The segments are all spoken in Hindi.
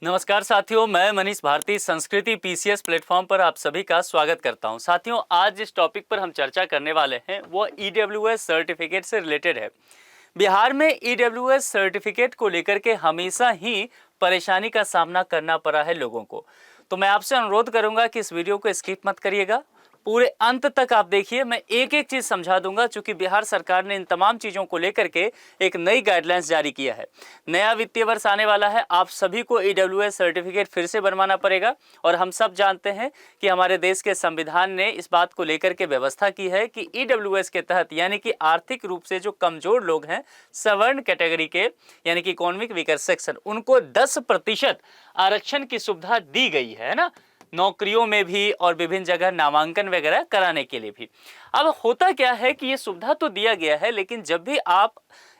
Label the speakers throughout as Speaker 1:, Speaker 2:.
Speaker 1: नमस्कार साथियों, मैं मनीष भारती संस्कृति पीसीएस प्लेटफॉर्म पर आप सभी का स्वागत करता हूं। साथियों, आज जिस टॉपिक पर हम चर्चा करने वाले हैं वो ईडब्ल्यूएस सर्टिफिकेट से रिलेटेड है। बिहार में ईडब्ल्यूएस सर्टिफिकेट को लेकर के हमेशा ही परेशानी का सामना करना पड़ा है लोगों को। तो मैं आपसे अनुरोध करूंगा कि इस वीडियो को स्किप मत करिएगा, पूरे अंत तक आप देखिए। मैं एक एक चीज समझा दूंगा, चूंकि बिहार सरकार ने इन तमाम चीजों को लेकर के एक नई गाइडलाइंस जारी किया है। नया वित्तीय वर्ष आने वाला है, आप सभी को ईडब्ल्यूएस सर्टिफिकेट फिर से बनवाना पड़ेगा। और हम सब जानते हैं कि हमारे देश के संविधान ने इस बात को लेकर के व्यवस्था की है कि ईडब्ल्यूएस के तहत, यानी कि आर्थिक रूप से जो कमजोर लोग हैं, सवर्ण कैटेगरी के, यानी कि इकोनॉमिक वीकर सेक्शन, उनको 10% आरक्षण की सुविधा दी गई है ना, नौकरियों में भी और विभिन्न जगह नामांकन वगैरह कराने के लिए भी। अब होता क्या है कि ये सुविधा तो दिया गया है, लेकिन जब भी आप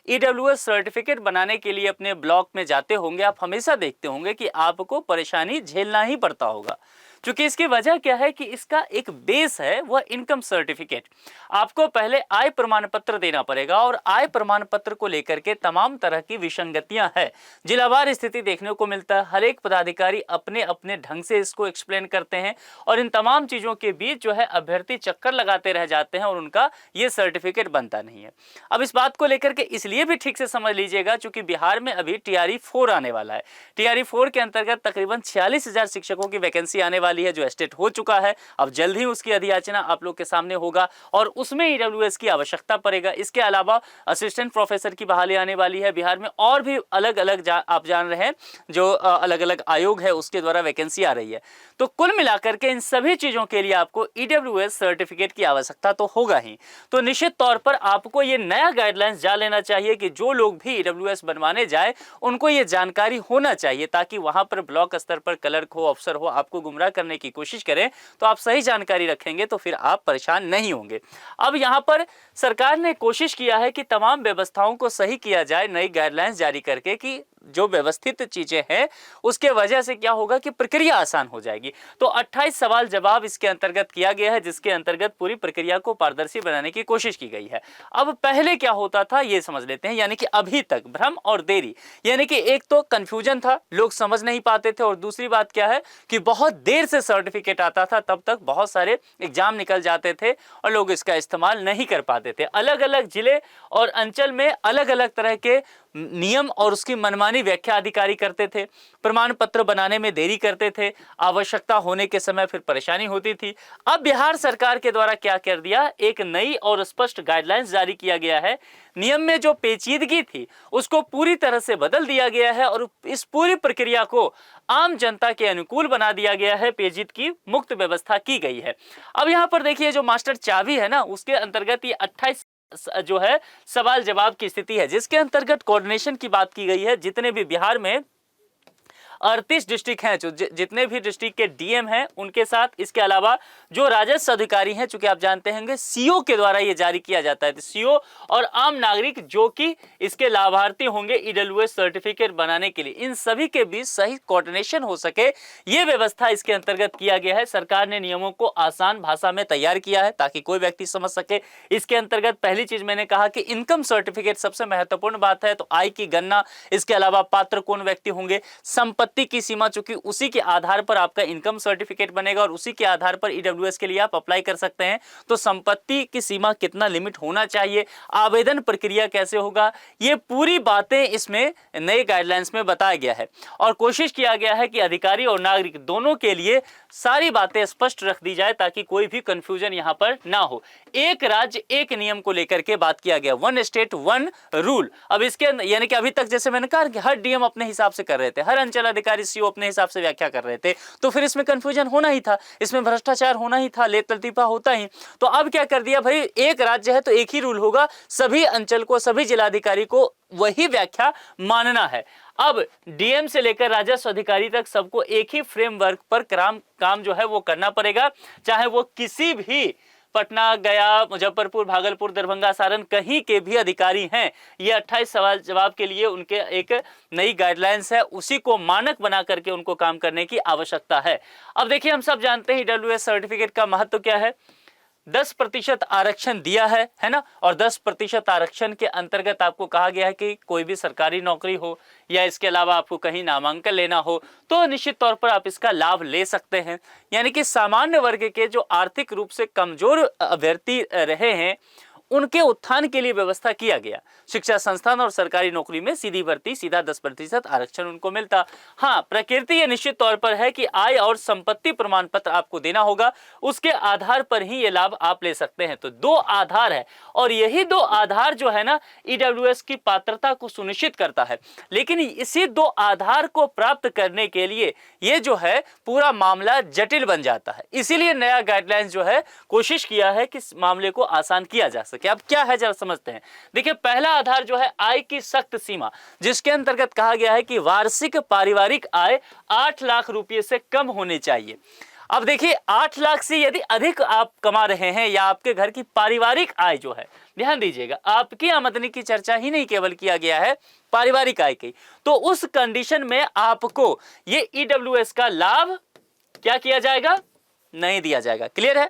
Speaker 1: ईडब्ल्यूएस सर्टिफिकेट बनाने के लिए अपने ब्लॉक में जाते होंगे, आप हमेशा देखते होंगे कि आपको परेशानी झेलना ही पड़ता होगा। क्योंकि इसकी वजह क्या है कि इसका एक बेस है, वह इनकम सर्टिफिकेट। आपको पहले आय प्रमाण पत्र देना पड़ेगा, और आय प्रमाण पत्र को लेकर के तमाम तरह की विसंगतियां हैं, जिलावार स्थिति देखने को मिलता है। हर एक पदाधिकारी अपने अपने ढंग से इसको एक्सप्लेन करते हैं, और इन तमाम चीजों के बीच जो है अभ्यर्थी चक्कर लगाते रह जाते हैं और उनका ये सर्टिफिकेट बनता नहीं है। अब इस बात को लेकर के इसलिए भी ठीक से समझ लीजिएगा, क्योंकि बिहार में अभी टीआरई 4 आने वाला है। टीआरई 4 के अंतर्गत तकरीबन 46,000 शिक्षकों की वैकेंसी आने वाली है, जो स्टेट हो चुका है। अब जल्द ही उसकी अधियाचना आप लोग के सामने होगा, और उसमें ईडब्ल्यूएस की आवश्यकता पड़ेगा। इसके अलावा असिस्टेंट प्रोफेसर की बहाली आने वाली है बिहार में, और भी अलग अलग आप जान रहे हैं जो अलग अलग आयोग है उसके द्वारा वैकेंसी आ रही है। तो कुल मिलाकर के इन सभी चीजों के लिए आपको ईडब्ल्यूएस सर्टिफिकेट की आवश्यकता तो होगा ही। तो निश्चित तौर पर आपको ये नया गाइडलाइंस जान लेना चाहिए कि जो लोग भी ईडब्ल्यूएस बनवाने जाए उनको ये जानकारी होना चाहिए, ताकि वहां पर ब्लॉक स्तर पर क्लर्क हो, अफसर हो, आपको गुमराह करने की कोशिश करें तो आप सही जानकारी रखेंगे तो फिर आप परेशान नहीं होंगे। अब यहां पर सरकार ने कोशिश किया है कि तमाम व्यवस्थाओं को सही किया जाए, नई गाइडलाइंस जारी करके, कि जो व्यवस्थित चीजें हैं उसके वजह से क्या होगा कि प्रक्रिया आसान हो जाएगी। तो 28 सवाल जवाब इसके अंतर्गत किया गया है, जिसके अंतर्गत पूरी प्रक्रिया को पारदर्शी बनाने की कोशिश की गई है। अब पहले क्या होता था ये समझ लेते हैं, यानी कि अभी तक भ्रम और देरी, यानी कि एक तो कंफ्यूजन था, लोग समझ नहीं पाते थे, और दूसरी बात क्या है कि बहुत देर से सर्टिफिकेट आता था, तब तक बहुत सारे एग्जाम निकल जाते थे और लोग इसका इस्तेमाल नहीं कर पाते थे। अलग अलग जिले और अंचल में अलग अलग तरह के नियम और उसकी मनमानी व्याख्या अधिकारी करते थे, प्रमाण पत्र बनाने में देरी करते थे, आवश्यकता होने के समय फिर परेशानी होती थी। अब बिहार सरकार के द्वारा क्या कर दिया, एक नई और स्पष्ट गाइडलाइंस जारी किया गया है। नियम में जो पेचीदगी थी उसको पूरी तरह से बदल दिया गया है, और इस पूरी प्रक्रिया को आम जनता के अनुकूल बना दिया गया है, पेचीद की मुक्त व्यवस्था की गई है। अब यहां पर देखिए, जो मास्टर चाबी है ना, उसके अंतर्गत ये 28 जो है सवाल जवाब की स्थिति है, जिसके अंतर्गत कोऑर्डिनेशन की बात की गई है। जितने भी बिहार में 38 डिस्ट्रिक्ट हैं, जो जितने भी डिस्ट्रिक्ट के डीएम हैं उनके साथ, इसके अलावा जो राजस्व अधिकारी हैं, चूंकि आप जानते होंगे सीओ के द्वारा ये जारी किया जाता है, तो सीओ और आम नागरिक जो कि इसके लाभार्थी होंगे ईडब्ल्यूएस सर्टिफिकेट बनाने के लिए, इन सभी के बीच सही कोऑर्डिनेशन हो सके, ये व्यवस्था इसके अंतर्गत किया गया है। सरकार ने नियमों को आसान भाषा में तैयार किया है ताकि कोई व्यक्ति समझ सके। इसके अंतर्गत पहली चीज मैंने कहा कि इनकम सर्टिफिकेट सबसे महत्वपूर्ण बात है, तो आय की गणना, इसके अलावा पात्र कौन व्यक्ति होंगे, संपत्ति की सीमा, चूंकि उसी के आधार पर आपका इनकम सर्टिफिकेट बनेगा और उसी के आधार पर ईडब्ल्यूएस के लिए आप अप्लाई कर सकते हैं। तो संपत्ति की सीमा, कितना लिमिट होना चाहिए, आवेदन प्रक्रिया कैसे होगा, ये पूरी बातें इसमें नए गाइडलाइंस में बताया गया है। और कोशिश किया गया है कि अधिकारी और नागरिक दोनों के लिए सारी बातें स्पष्ट रख दी जाए, ताकि कोई भी कंफ्यूजन यहां पर ना हो। एक राज्य एक नियम को लेकर के बात किया गया, वन स्टेट वन रूल। अब इसके यानी कि अभी तक जैसे मैंने कहा कि हर डीएम अपने हिसाब से कर रहे थे, हर अंचल अधिकारी सीओ अपने हिसाब से व्याख्या कर रहे थे, तो फिर इसमें कंफ्यूजन होना ही था, इसमें भ्रष्टाचार होना ही था, लेत लतीफा होता ही। तो अब क्या कर दिया भाई, एक राज्य है तो एक ही रूल होगा, सभी अंचल को, सभी जिलाधिकारी को वही व्याख्या मानना है। अब डीएम से लेकर राजस्व अधिकारी तक सबको एक ही फ्रेमवर्क पर काम जो है वो करना पड़ेगा, चाहे वो किसी भी पटना, गया, मुजफ्फरपुर, भागलपुर, दरभंगा, सारण कहीं के भी अधिकारी हैं। ये 28 सवाल जवाब के लिए उनके एक नई गाइडलाइंस है, उसी को मानक बना करके उनको काम करने की आवश्यकता है। अब देखिए, हम सब जानते हैं ईडब्ल्यूएस सर्टिफिकेट का महत्व क्या है। 10% आरक्षण दिया है ना, और 10% आरक्षण के अंतर्गत आपको कहा गया है कि कोई भी सरकारी नौकरी हो या इसके अलावा आपको कहीं नामांकन लेना हो तो निश्चित तौर पर आप इसका लाभ ले सकते हैं। यानी कि सामान्य वर्ग के जो आर्थिक रूप से कमजोर अभ्यर्थी रहे हैं उनके उत्थान के लिए व्यवस्था किया गया। शिक्षा संस्थान और सरकारी नौकरी में सीधी भर्ती, सीधा 10% आरक्षण उनको मिलता। हाँ, प्रकृति ये निश्चित तौर पर है कि आय और संपत्ति प्रमाण पत्र आपको देना होगा, उसके आधार पर ही ये लाभ आप ले सकते हैं। तो 2 आधार है और यही 2 आधार जो है ना ईडब्ल्यूएस की पात्रता को सुनिश्चित करता है। लेकिन इसी 2 आधार को प्राप्त करने के लिए ये जो है पूरा मामला जटिल बन जाता है। इसीलिए नया गाइडलाइंस जो है कोशिश किया है कि इस मामले को आसान किया जा सके। अब क्या है जरा समझते हैं। देखिए, पहला आधार जो है आय की सख्त सीमा, जिसके अंतर्गत कहा गया है कि वार्षिक पारिवारिक आय 8 लाख रुपए से कम होनी चाहिए। अब देखिए, 8 लाख से यदि अधिक आप कमा रहे हैं या आपके घर की पारिवारिक आय जो है, ध्यान दीजिएगा, आपकी आमदनी की चर्चा ही नहीं केवल किया गया है, पारिवारिक आय की, तो उस कंडीशन में आपको ये ईडब्ल्यूएस का लाभ क्या किया जाएगा, नहीं दिया जाएगा। क्लियर है।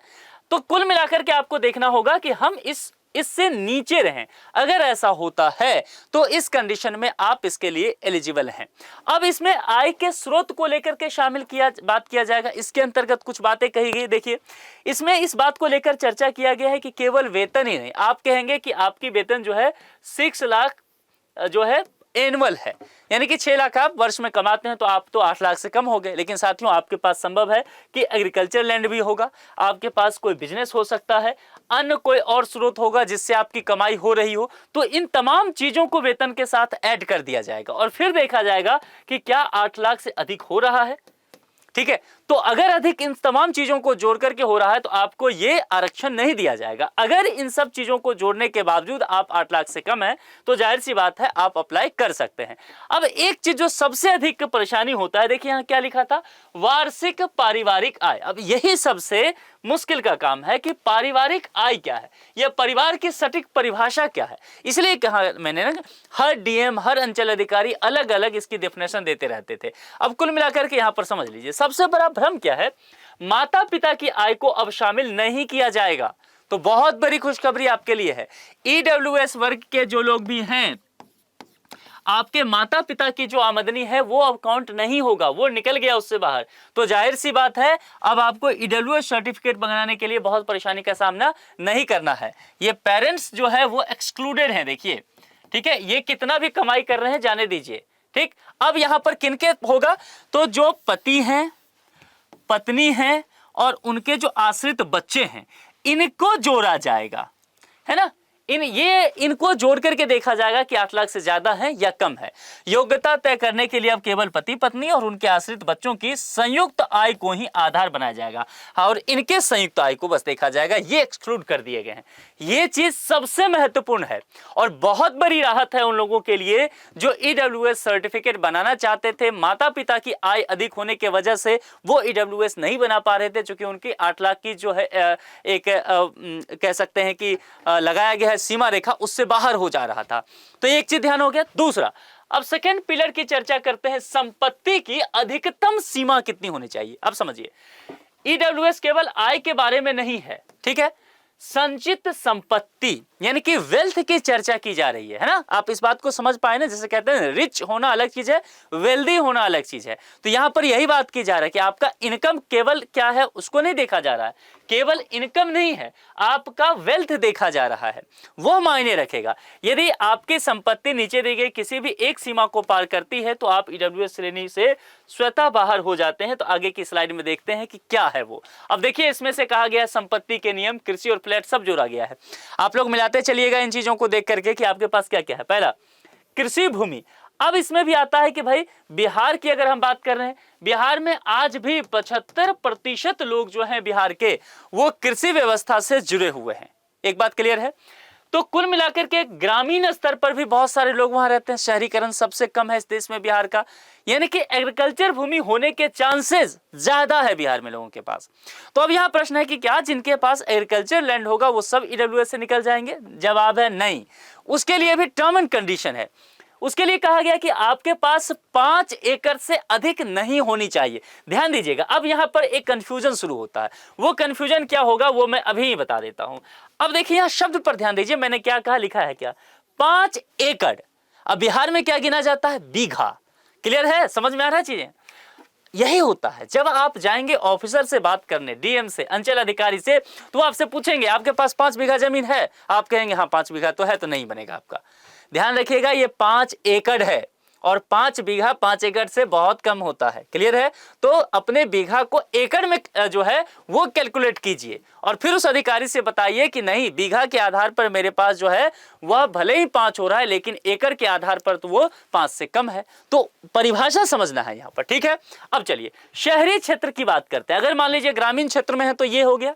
Speaker 1: तो कुल मिलाकर के आपको देखना होगा कि हम इससे नीचे रहें। अगर ऐसा होता है तो इस कंडीशन में आप इसके लिए एलिजिबल हैं। अब इसमें आय के स्रोत को लेकर के बात किया जाएगा। इसके अंतर्गत कुछ बातें कही गई। देखिए, इसमें इस बात को लेकर चर्चा किया गया है कि केवल वेतन ही नहीं, आप कहेंगे कि आपकी वेतन जो है 6 लाख जो है एनुअल है, यानी कि 6 लाख आप वर्ष में कमाते हैं तो आप तो 8 लाख से कम हो गए। लेकिन साथियों, आपके पास संभव है कि एग्रीकल्चर लैंड भी होगा, आपके पास कोई बिजनेस हो सकता है, अन्य कोई और स्रोत होगा जिससे आपकी कमाई हो रही हो, तो इन तमाम चीजों को वेतन के साथ ऐड कर दिया जाएगा और फिर देखा जाएगा कि क्या 8 लाख से अधिक हो रहा है। ठीक है, तो अगर अधिक इन तमाम चीजों को जोड़ करके हो रहा है तो आपको ये आरक्षण नहीं दिया जाएगा। अगर इन सब चीजों को जोड़ने के बावजूद आप 8 लाख से कम है तो जाहिर सी बात है आप अप्लाई कर सकते हैं। अब एक चीज जो सबसे अधिक परेशानी होता है, देखिए यहां क्या लिखा था, वार्षिक पारिवारिक आय। अब यही सबसे मुश्किल का काम है कि पारिवारिक आय क्या है, यह परिवार की सटीक परिभाषा क्या है। इसलिए कहा मैंने ना, हर डीएम, हर अंचल अधिकारी अलग अलग इसकी डेफिनेशन देते रहते थे। अब कुल मिलाकर के यहां पर समझ लीजिए, सबसे बड़ा भ्रम क्या है, माता पिता की आय को अब शामिल नहीं किया जाएगा। तो बहुत बड़ी खुशखबरी आपके लिए है, ईडब्ल्यूएस वर्ग के जो लोग भी हैं, आपके माता पिता की जो आमदनी है वो अब काउंट नहीं होगा, वो निकल गया उससे बाहर। तो जाहिर सी बात है अब आपको ईडब्ल्यूएस सर्टिफिकेट बनाने के लिए बहुत परेशानी का सामना नहीं करना है। ये पेरेंट्स जो है वो एक्सक्लूडेड हैं। देखिए, ठीक है, ये कितना भी कमाई कर रहे हैं जाने दीजिए। ठीक, अब यहां पर किनके होगा, तो जो पति हैं, पत्नी हैं और उनके जो आश्रित बच्चे हैं, इनको जोड़ा जाएगा, है ना। इनको जोड़ करके देखा जाएगा कि 8 लाख से ज्यादा है या कम है। योग्यता तय करने के लिए अब केवल पति पत्नी और उनके आश्रित बच्चों की संयुक्त आय को ही आधार बनाया जाएगा और इनके संयुक्त आय को बस देखा जाएगा, ये एक्सक्लूड कर दिए गए हैं। ये चीज सबसे महत्वपूर्ण है और बहुत बड़ी राहत है उन लोगों के लिए जो ईडब्ल्यूएस सर्टिफिकेट बनाना चाहते थे। माता पिता की आय अधिक होने की वजह से वो ईडब्ल्यूएस नहीं बना पा रहे थे, क्योंकि उनकी 8 लाख की जो है एक कह सकते हैं कि लगाया गया सीमा रेखा उससे बाहर हो जा रहा था। तो एक चीज ध्यान हो गया। दूसरा, अब सेकंड पिलर की चर्चा करते हैं, संपत्ति की अधिकतम सीमा कितनी होनी चाहिए। अब समझिए, ईडब्ल्यूएस केवल आय के बारे में नहीं है, ठीक है, संचित संपत्ति यानी कि वेल्थ की चर्चा की जा रही है ना। आप इस बात को समझ पाए ना, जैसे कहते हैं रिच होना अलग चीज है, वेल्दी होना अलग चीज है। तो यहां पर यही बात की जा रहा है कि आपका इनकम केवल क्या है उसको नहीं देखा जा रहा है, केवल इनकम नहीं है, आपका वेल्थ देखा जा रहा है, वो मायने रखेगा। यदि आपकी संपत्ति नीचे दी गई किसी भी एक सीमा को पार करती है तो आप ईडब्ल्यूएस श्रेणी से स्वतः बाहर हो जाते हैं। तो आगे की स्लाइड में देखते हैं कि क्या है वो। अब देखिए, इसमें से कहा गया संपत्ति के नियम, कृषि और फ्लैट सब जोड़ा गया है। आप लोग मिलाते चलिएगा इन चीजों को देख करके कि आपके पास क्या क्या है। पहला, कृषि भूमि। अब इसमें भी आता है कि भाई बिहार की अगर हम बात कर रहे हैं, बिहार में आज भी 75% लोग जो हैं बिहार के, वो कृषि व्यवस्था से जुड़े हुए हैं। एक बात क्लियर है। तो कुल मिलाकर के ग्रामीण स्तर पर भी बहुत सारे लोग वहां रहते हैं, शहरीकरण सबसे कम है इस देश में बिहार का, यानी कि एग्रीकल्चर भूमि होने के चांसेस ज्यादा है बिहार में लोगों के पास। तो अब यहां प्रश्न है कि क्या जिनके पास एग्रीकल्चर लैंड होगा वो सब ईडब्ल्यूएस से निकल जाएंगे? जवाब है नहीं। उसके लिए भी टर्म एंड कंडीशन है। उसके लिए कहा गया कि आपके पास 5 एकड़ से अधिक नहीं होनी चाहिए। ध्यान दीजिएगा, अब यहां पर एक कंफ्यूजन शुरू होता है। वो कंफ्यूजन क्या होगा वो मैं अभी ही बता देता हूं। अब देखिए यहां शब्द पर ध्यान दीजिए, मैंने क्या कहा, लिखा है क्या, 5 एकड़। अब बिहार में क्या गिना जाता है, बीघा। क्लियर है, समझ में आ रहा है चीजें। यही होता है जब आप जाएंगे ऑफिसर से बात करने, डीएम से, अंचल अधिकारी से, तो आपसे पूछेंगे आपके पास 5 बीघा जमीन है, आप कहेंगे हाँ 5 बीघा तो है, तो नहीं बनेगा आपका। ध्यान रखिएगा ये 5 एकड़ है और 5 बीघा 5 एकड़ से बहुत कम होता है। क्लियर है, तो अपने बीघा को एकड़ में जो है वो कैलकुलेट कीजिए और फिर उस अधिकारी से बताइए कि नहीं, बीघा के आधार पर मेरे पास जो है वह भले ही 5 हो रहा है लेकिन एकड़ के आधार पर तो वो 5 से कम है। तो परिभाषा समझना है यहां पर, ठीक है। अब चलिए शहरी क्षेत्र की बात करते हैं। अगर मान लीजिए ग्रामीण क्षेत्र में है तो ये हो गया।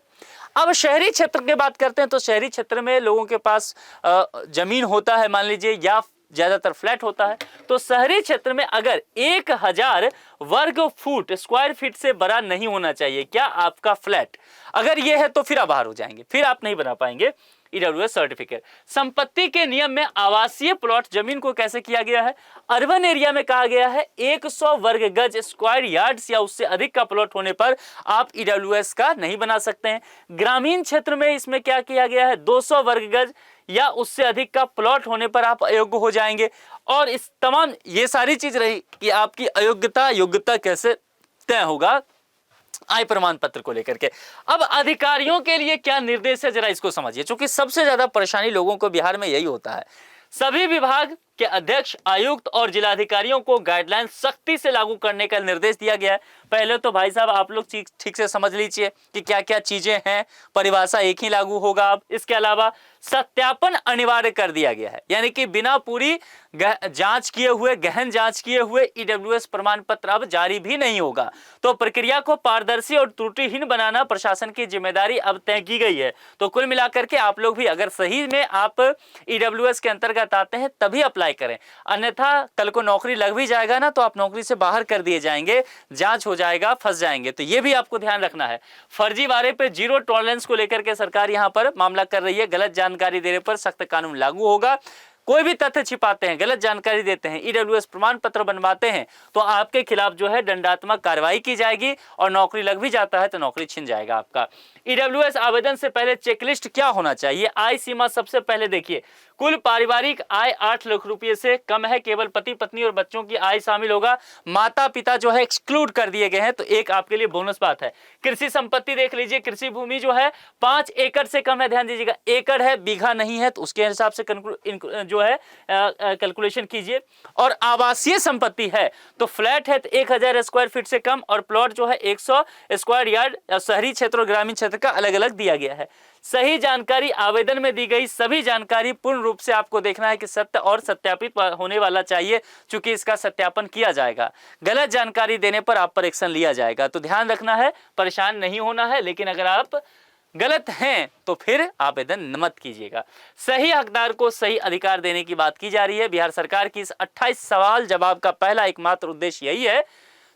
Speaker 1: अब शहरी क्षेत्र की बात करते हैं तो शहरी क्षेत्र में लोगों के पास जमीन होता है मान लीजिए, या ज्यादातर फ्लैट होता है। तो शहरी क्षेत्र में अगर 1000 वर्ग फुट स्क्वायर फीट से बड़ा नहीं होना चाहिए क्या आपका फ्लैट, अगर ये है तो फिर आप बाहर हो जाएंगे, फिर आप नहीं बना पाएंगे ईडब्ल्यूएस सर्टिफिकेट। संपत्ति के नियम में आवासीय प्लॉट जमीन को कैसे किया गया है, अर्बन एरिया में कहा गया है 100 वर्ग गज स्क्वायर यार्ड्स या उससे अधिक का प्लॉट होने पर आप ईडब्ल्यूएस का नहीं बना सकते हैं। ग्रामीण क्षेत्र में इसमें क्या किया गया है, 200 वर्ग गज या उससे अधिक का प्लॉट होने पर आप अयोग्य हो जाएंगे। और इस तमाम ये सारी चीज रही कि आपकी अयोग्यता योग्यता कैसे तय होगा आय प्रमाण पत्र को लेकर के। अब अधिकारियों के लिए क्या निर्देश है जरा इसको समझिए, क्योंकि सबसे ज्यादा परेशानी लोगों को बिहार में यही होता है। सभी विभाग के अध्यक्ष, आयुक्त और जिलाधिकारियों को गाइडलाइन सख्ती से लागू करने का निर्देश दिया गया है। पहले तो भाई साहब आप लोग ठीक से समझ लीजिए कि क्या क्या चीजें हैं, परिभाषा एक ही लागू होगा। अब इसके अलावा सत्यापन अनिवार्य कर दिया गया है, यानी कि बिना पूरी जांच किए हुए, गहन जांच किए हुए ईडब्ल्यूएस प्रमाण पत्र अब जारी भी नहीं होगा। तो प्रक्रिया को पारदर्शी और त्रुटिहीन बनाना प्रशासन की जिम्मेदारी अब तय की गई है। तो कुल मिलाकर के आप लोग भी अगर सही में आप ईडब्ल्यूएस के अंतर्गत आते हैं तभी अप्लाई करें, अन्यथा कल को नौकरी लग भी जाएगा ना तो आप नौकरी से बाहर कर दिए जाएंगे, जांच हो जाएगा, फंस जाएंगे। तो ये भी आपको ध्यान रखना है। फर्जीवाड़े पे जीरो टॉलरेंस को लेकर के सरकार यहां पर मामला कर रही है। गलत जानकारी देने पर सख्त कानून लागू होगा। कोई भी तथ्य छिपाते हैं, गलत जानकारी देते हैं, ईडब्ल्यूएस प्रमाण पत्र बनवाते हैं तो आपके खिलाफ जो है दंडात्मक कार्रवाई की जाएगी और नौकरी लग भी जाता है तो नौकरी छिन जाएगा आपका। ईडब्ल्यूएस आवेदन से पहले चेकलिस्ट क्या होना चाहिए, आय सीमा सबसे पहले देखिए, कुल पारिवारिक आय 8 लाख रुपए से कम है, केवल पति पत्नी और बच्चों की आय शामिल होगा, माता पिता जो है एक्सक्लूड कर दिए गए हैं। तो एक आपके लिए बोनस बात है। कृषि संपत्ति देख लीजिए, कृषि भूमि जो है 5 एकड़ से कम है, ध्यान दीजिएगा, एकड़ है बीघा नहीं है, तो उसके हिसाब से जो है कैलकुलेशन कीजिए। और आवासीय संपत्ति है तो फ्लैट है तो 1000 स्क्वायर फीट से कम और प्लॉट जो है 100 स्क्वायर यार्ड, शहरी क्षेत्र और ग्रामीण क्षेत्र का अलग अलग दिया गया है। सही जानकारी आवेदन में दी गई सभी जानकारी पूर्ण रूप से आपको देखना है कि सत्य और सत्यापित होने वाला चाहिए, क्योंकि इसका सत्यापन किया जाएगा। गलत जानकारी देने पर आप पर एक्शन लिया जाएगा। तो ध्यान रखना है, परेशान नहीं होना है, लेकिन अगर आप गलत हैं तो फिर आवेदन मत कीजिएगा। सही हकदार को सही अधिकार देने की बात की जा रही है। बिहार सरकार की इस 28 सवाल जवाब का पहला एकमात्र उद्देश्य यही है,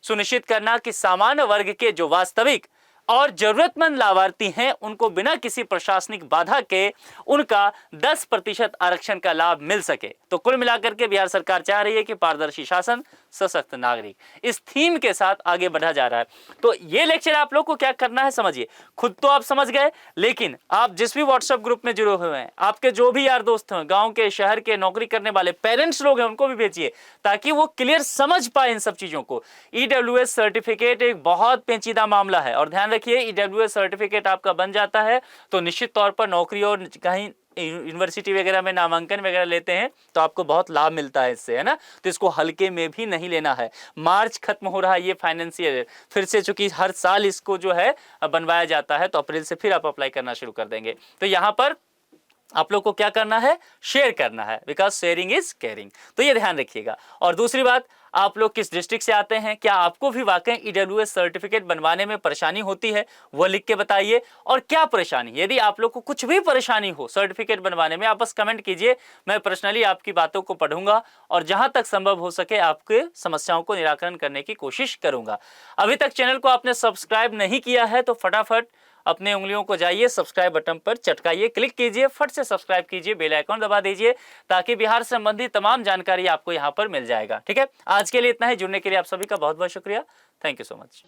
Speaker 1: सुनिश्चित करना कि सामान्य वर्ग के जो वास्तविक और जरूरतमंद लाभार्थी हैं उनको बिना किसी प्रशासनिक बाधा के उनका 10% आरक्षण का लाभ मिल सके। तो कुल मिलाकर के बिहार सरकार चाह रही है कि पारदर्शी शासन, सशक्त नागरिक, इस थीम के साथ आगे बढ़ा जा रहा है। तो ये लेक्चर आप लोग को क्या करना है समझिए, खुद तो आप समझ गए, लेकिन आप जिस भी व्हाट्सएप ग्रुप में जुड़े हुए हैं, आपके जो भी यार दोस्त हैं, गांव के, शहर के, नौकरी करने वाले पेरेंट्स लोग हैं, उनको भी भेजिए ताकि वो क्लियर समझ पाए इन सब चीजों को। ईडब्ल्यूएस सर्टिफिकेट एक बहुत पेचीदा मामला है और ध्यान रखिए, ईडब्ल्यूएस सर्टिफिकेट आपका बन जाता है तो निश्चित तौर पर नौकरी और कहीं यूनिवर्सिटी वगैरह में नामांकन वगैरह लेते हैं तो आपको बहुत लाभ मिलता है इससे, है ना। तो इसको हल्के में भी नहीं लेना है। मार्च खत्म हो रहा है ये फाइनेंशियल, फिर से चूंकि हर साल इसको जो है बनवाया जाता है तो अप्रैल से फिर आप अप्लाई करना शुरू कर देंगे। तो यहाँ पर आप लोग को क्या करना है, शेयर करना है, बिकॉज शेयरिंग इज केयरिंग। तो ये ध्यान रखिएगा। और दूसरी बात, आप लोग किस डिस्ट्रिक्ट से आते हैं, क्या आपको भी वाकई ईडब्ल्यूएस सर्टिफिकेट बनवाने में परेशानी होती है, वो लिख के बताइए। और क्या परेशानी, यदि आप लोग को कुछ भी परेशानी हो सर्टिफिकेट बनवाने में, आप बस कमेंट कीजिए, मैं पर्सनली आपकी बातों को पढ़ूंगा और जहां तक संभव हो सके आपके समस्याओं को निराकरण करने की कोशिश करूंगा। अभी तक चैनल को आपने सब्सक्राइब नहीं किया है तो फटाफट अपने उंगलियों को जाइए सब्सक्राइब बटन पर चटकाइए, क्लिक कीजिए, फट से सब्सक्राइब कीजिए, बेल आइकन दबा दीजिए ताकि बिहार संबंधी तमाम जानकारी आपको यहाँ पर मिल जाएगा। ठीक है, आज के लिए इतना ही। जुड़ने के लिए आप सभी का बहुत बहुत शुक्रिया। Thank you so much.